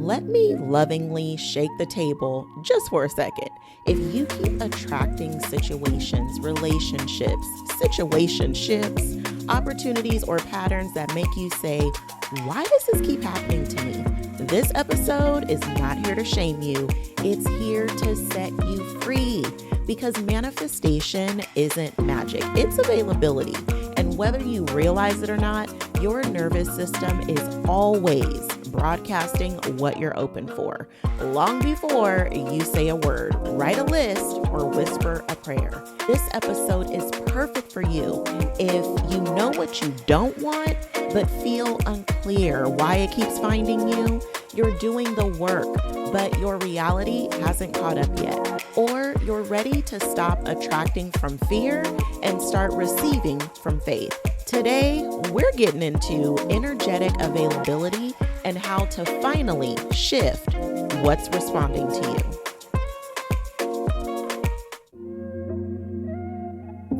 let me lovingly shake the table just for a second. If you keep attracting situationships, opportunities, or patterns that make you say, why does this keep happening to me? This episode is not here to shame you. It's here to set you free, because manifestation isn't magic. It's availability. And whether you realize it or not, your nervous system is always broadcasting what you're open for, long before you say a word, write a list, or whisper a prayer. This episode is perfect for you if you know what you don't want, but feel unclear why it keeps finding you. You're doing the work, but your reality hasn't caught up yet. Or you're ready to stop attracting from fear and start receiving from faith. Today, we're getting into energetic availability and how to finally shift what's responding to you.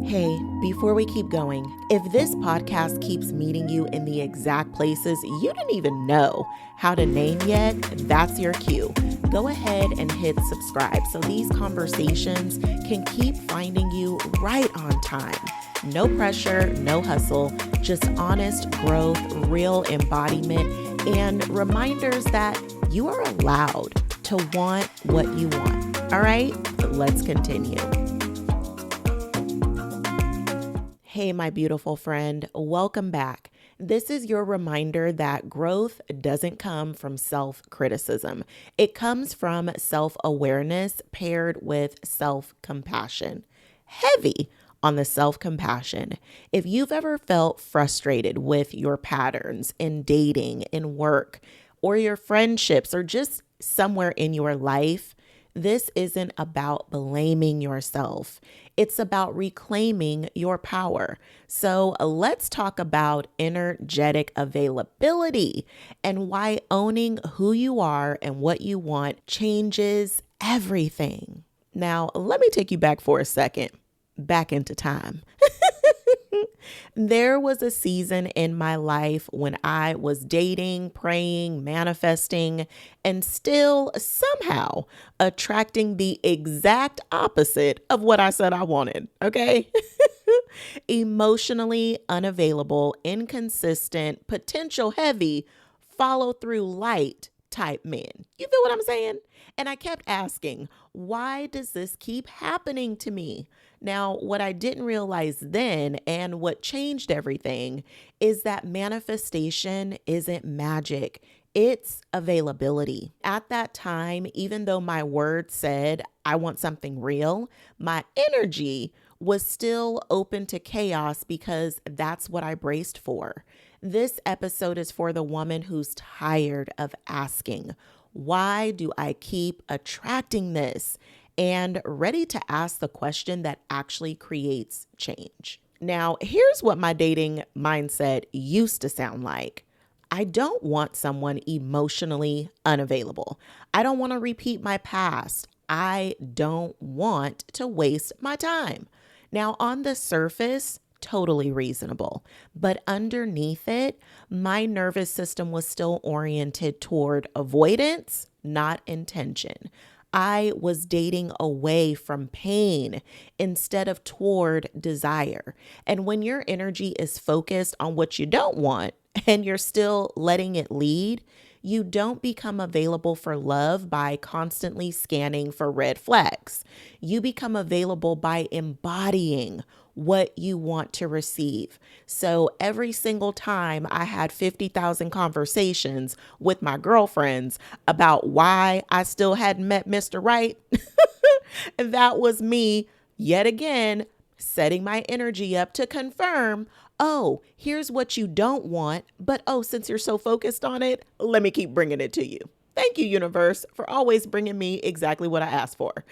Hey, before we keep going, if this podcast keeps meeting you in the exact places you didn't even know how to name yet, that's your cue. Go ahead and hit subscribe so these conversations can keep finding you right on time. No pressure, no hustle, just honest growth, real embodiment, and reminders that you are allowed to want what you want. All right, let's continue. Hey, my beautiful friend, welcome back. This is your reminder that growth doesn't come from self-criticism. It comes from self-awareness paired with self-compassion. Heavy on the self-compassion. If you've ever felt frustrated with your patterns in dating, in work, or your friendships, or just somewhere in your life, this isn't about blaming yourself. It's about reclaiming your power. So let's talk about energetic availability and why owning who you are and what you want changes everything. Now, let me take you back for a second, back into time. There was a season in my life when I was dating, praying, manifesting, and still somehow attracting the exact opposite of what I said I wanted, okay? Emotionally unavailable, inconsistent, potential heavy, follow through light type men. You feel what I'm saying? And I kept asking, why does this keep happening to me? Now, what I didn't realize then and what changed everything is that manifestation isn't magic. It's availability. At that time, even though my word said, I want something real, my energy was still open to chaos because that's what I braced for. This episode is for the woman who's tired of asking, why do I keep attracting this? And ready to ask the question that actually creates change. Now, here's what my dating mindset used to sound like. I don't want someone emotionally unavailable. I don't want to repeat my past. I don't want to waste my time. Now, on the surface, totally reasonable. But underneath it, my nervous system was still oriented toward avoidance, not intention. I was dating away from pain instead of toward desire. And when your energy is focused on what you don't want and you're still letting it lead, you don't become available for love by constantly scanning for red flags. You become available by embodying what you want to receive. So every single time I had 50,000 conversations with my girlfriends about why I still hadn't met Mr. Right, that was me yet again setting my energy up to confirm, oh, here's what you don't want, but oh, since you're so focused on it, let me keep bringing it to you. Thank you, universe, for always bringing me exactly what I asked for.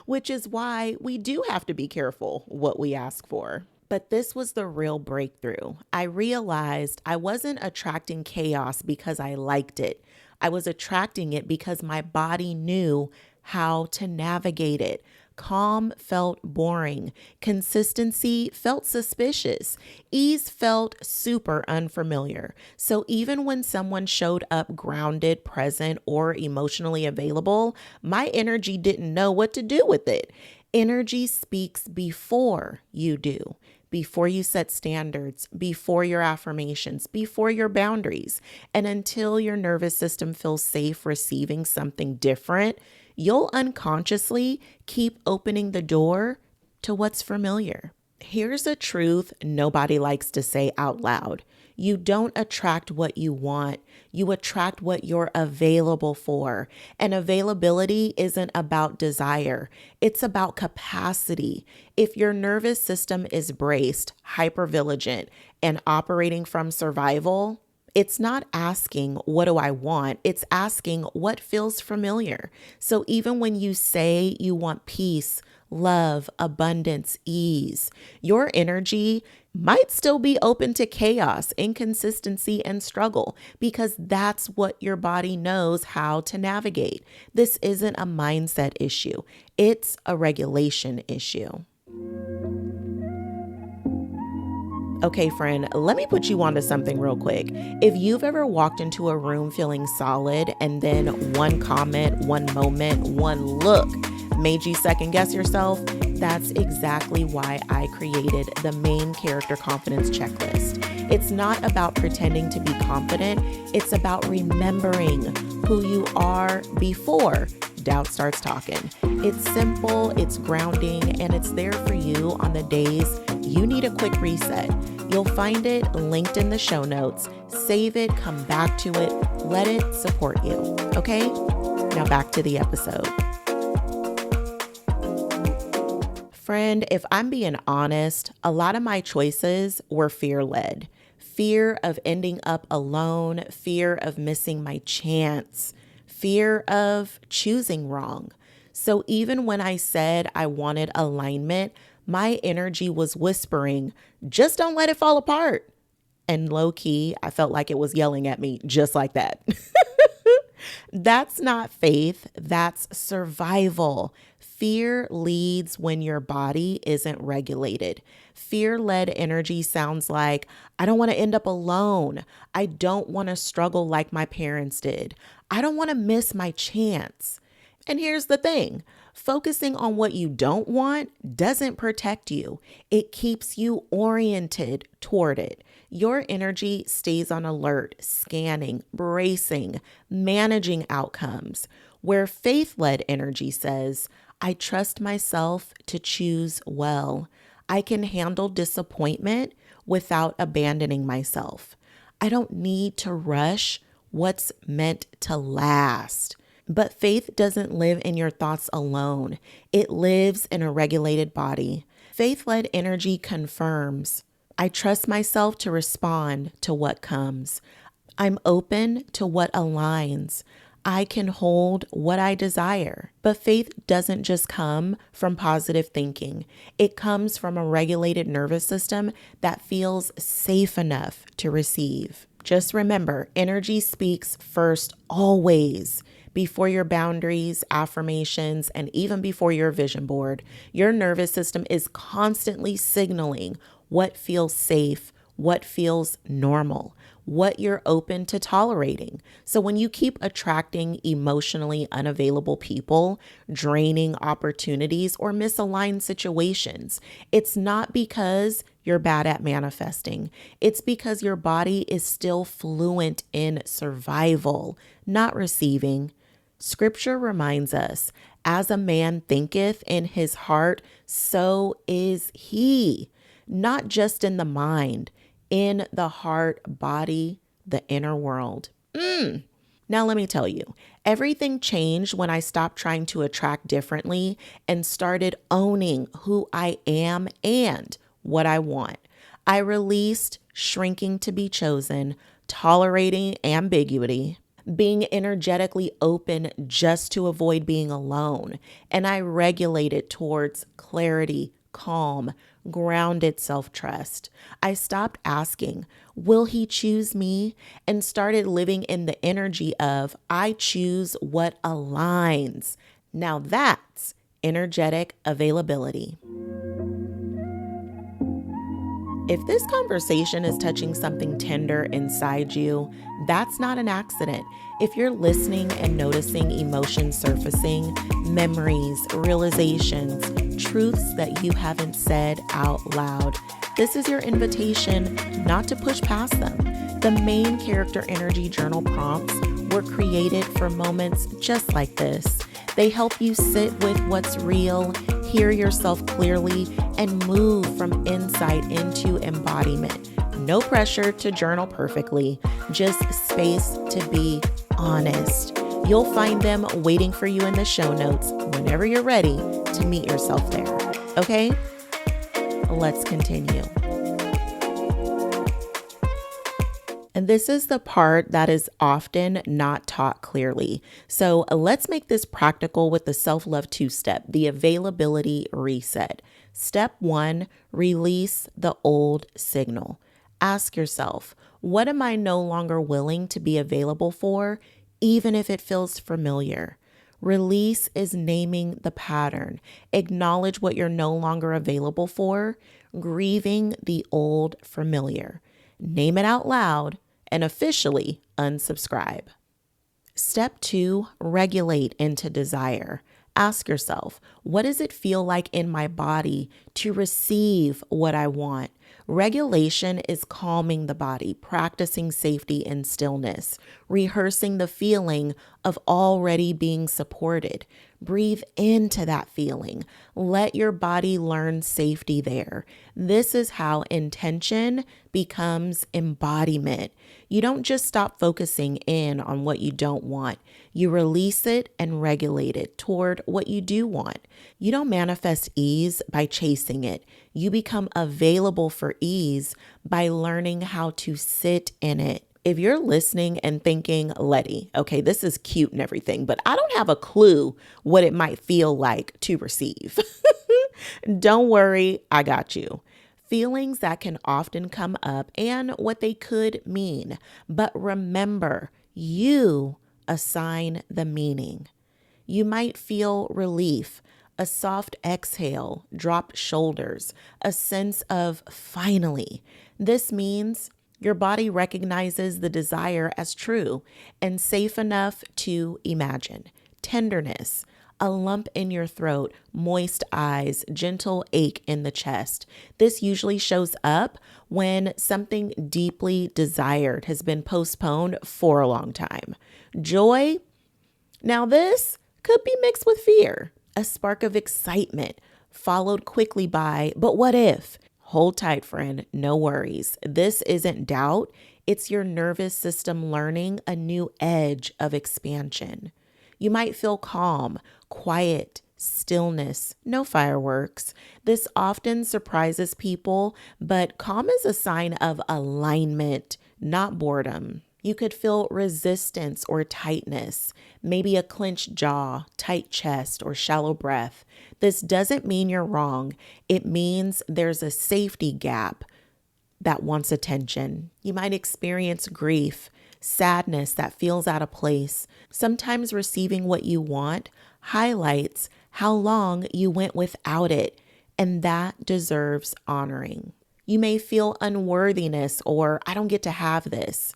Which is why we do have to be careful what we ask for. But this was the real breakthrough. I realized I wasn't attracting chaos because I liked it. I was attracting it because my body knew how to navigate it. Calm felt boring. Consistency felt suspicious. Ease felt super unfamiliar. So even when someone showed up grounded, present, or emotionally available, my energy didn't know what to do with it. Energy speaks before you do, before you set standards, before your affirmations, before your boundaries. And until your nervous system feels safe receiving something different, you'll unconsciously keep opening the door to what's familiar. Here's a truth nobody likes to say out loud. You don't attract what you want. You attract what you're available for. And availability isn't about desire. It's about capacity. If your nervous system is braced, hypervigilant, and operating from survival, it's not asking, what do I want? It's asking, what feels familiar? So even when you say you want peace, love, abundance, ease, your energy might still be open to chaos, inconsistency, and struggle because that's what your body knows how to navigate. This isn't a mindset issue. It's a regulation issue. Okay, friend, let me put you onto something real quick. If you've ever walked into a room feeling solid and then one comment, one moment, one look made you second guess yourself, that's exactly why I created the main character confidence checklist. It's not about pretending to be confident. It's about remembering who you are before doubt starts talking. It's simple, it's grounding, and it's there for you on the days you need a quick reset. You'll find it linked in the show notes. Save it, come back to it, let it support you. Okay? Now back to the episode. Friend, if I'm being honest, a lot of my choices were fear-led. Fear of ending up alone, fear of missing my chance, fear of choosing wrong. So even when I said I wanted alignment, my energy was whispering, just don't let it fall apart. And low key, I felt like it was yelling at me just like that. That's not faith, that's survival. Fear leads when your body isn't regulated. Fear-led energy sounds like, I don't want to end up alone. I don't want to struggle like my parents did. I don't want to miss my chance. And here's the thing, focusing on what you don't want doesn't protect you. It keeps you oriented toward it. Your energy stays on alert, scanning, bracing, managing outcomes. Where faith-led energy says, I trust myself to choose well. I can handle disappointment without abandoning myself. I don't need to rush what's meant to last. But faith doesn't live in your thoughts alone. It lives in a regulated body. Faith-led energy confirms, I trust myself to respond to what comes. I'm open to what aligns. I can hold what I desire. But faith doesn't just come from positive thinking. It comes from a regulated nervous system that feels safe enough to receive. Just remember, energy speaks first always. Before your boundaries, affirmations, and even before your vision board, your nervous system is constantly signaling what feels safe, what feels normal, what you're open to tolerating. So when you keep attracting emotionally unavailable people, draining opportunities, or misaligned situations, it's not because you're bad at manifesting. It's because your body is still fluent in survival, not receiving. Scripture reminds us, as a man thinketh in his heart, so is he. Not just in the mind, in the heart, body, the inner world. Now let me tell you, everything changed when I stopped trying to attract differently and started owning who I am and what I want. I released shrinking to be chosen, tolerating ambiguity, being energetically open just to avoid being alone. And I regulated towards clarity, calm, grounded self-trust. I stopped asking, will he choose me? And started living in the energy of, I choose what aligns. Now that's energetic availability. If this conversation is touching something tender inside you, that's not an accident. If you're listening and noticing emotions surfacing, memories, realizations, truths that you haven't said out loud, this is your invitation not to push past them. The main character energy journal prompts were created for moments just like this. They help you sit with what's real, hear yourself clearly, and move from insight into embodiment. No pressure to journal perfectly, just space to be honest. You'll find them waiting for you in the show notes whenever you're ready to meet yourself there. Okay? Let's continue. And this is the part that is often not taught clearly. So let's make this practical with the self-love 2-step, the availability reset. Step 1, release the old signal. Ask yourself, what am I no longer willing to be available for, even if it feels familiar? Release is naming the pattern. Acknowledge what you're no longer available for, grieving the old familiar. Name it out loud and officially unsubscribe. Step 2, regulate into desire. Ask yourself, what does it feel like in my body to receive what I want? Regulation is calming the body, practicing safety and stillness, rehearsing the feeling of already being supported. Breathe into that feeling. Let your body learn safety there. This is how intention becomes embodiment. You don't just stop focusing in on what you don't want. You release it and regulate it toward what you do want. You don't manifest ease by chasing it. You become available for ease by learning how to sit in it. If you're listening and thinking, Letty, okay, this is cute and everything, but I don't have a clue what it might feel like to receive. Don't worry, I got you. Feelings that can often come up and what they could mean. But remember, you assign the meaning. You might feel relief, a soft exhale, dropped shoulders, a sense of finally. This means your body recognizes the desire as true and safe enough to imagine. Tenderness, a lump in your throat, moist eyes, gentle ache in the chest. This usually shows up when something deeply desired has been postponed for a long time. Joy, now this could be mixed with fear, a spark of excitement, followed quickly by, but what if? Hold tight, friend, no worries. This isn't doubt, it's your nervous system learning a new edge of expansion. You might feel calm, quiet, stillness, no fireworks. This often surprises people, but calm is a sign of alignment, not boredom. You could feel resistance or tightness, maybe a clenched jaw, tight chest, or shallow breath. This doesn't mean you're wrong. It means there's a safety gap that wants attention. You might experience grief, sadness that feels out of place. Sometimes receiving what you want highlights how long you went without it, and that deserves honoring. You may feel unworthiness or I don't get to have this.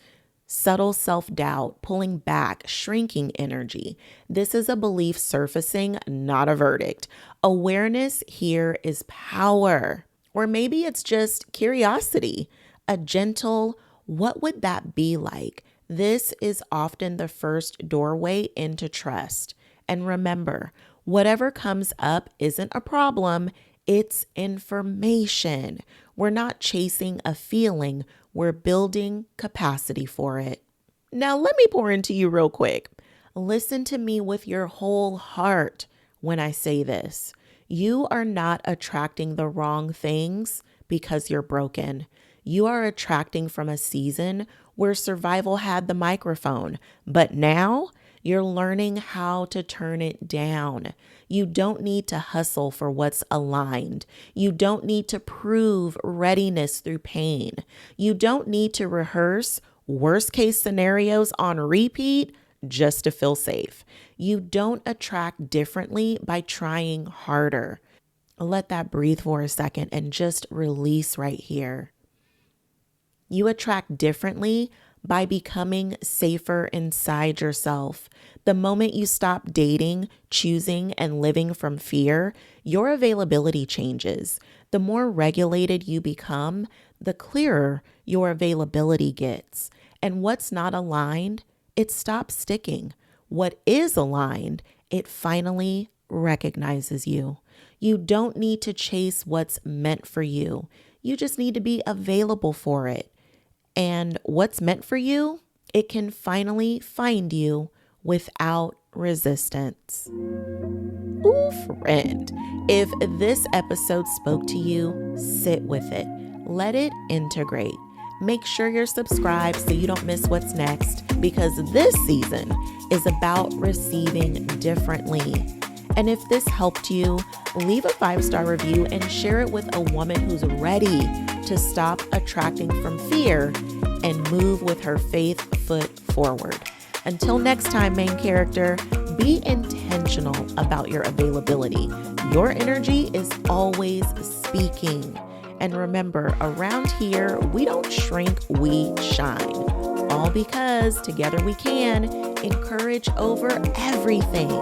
Subtle self-doubt, pulling back, shrinking energy. This is a belief surfacing, not a verdict. Awareness here is power. Or maybe it's just curiosity, a gentle, what would that be like? This is often the first doorway into trust. And remember, whatever comes up isn't a problem, it's information. We're not chasing a feeling, we're building capacity for it. Now, let me pour into you real quick. Listen to me with your whole heart when I say this. You are not attracting the wrong things because you're broken. You are attracting from a season where survival had the microphone, but now you're learning how to turn it down. You don't need to hustle for what's aligned. You don't need to prove readiness through pain. You don't need to rehearse worst case scenarios on repeat just to feel safe. You don't attract differently by trying harder. Let that breathe for a second and just release right here. You attract differently by becoming safer inside yourself. The moment you stop dating, choosing, and living from fear, your availability changes. The more regulated you become, the clearer your availability gets. And what's not aligned, it stops sticking. What is aligned, it finally recognizes you. You don't need to chase what's meant for you. You just need to be available for it. And what's meant for you, it can finally find you without resistance. Ooh, friend, if this episode spoke to you, sit with it. Let it integrate. Make sure you're subscribed so you don't miss what's next, because this season is about receiving differently. And if this helped you, leave a 5-star review and share it with a woman who's ready to stop attracting from fear and move with her faith foot forward. Until next time, main character, be intentional about your availability. Your energy is always speaking. And remember, around here, we don't shrink, we shine. All because together we can encourage over everything.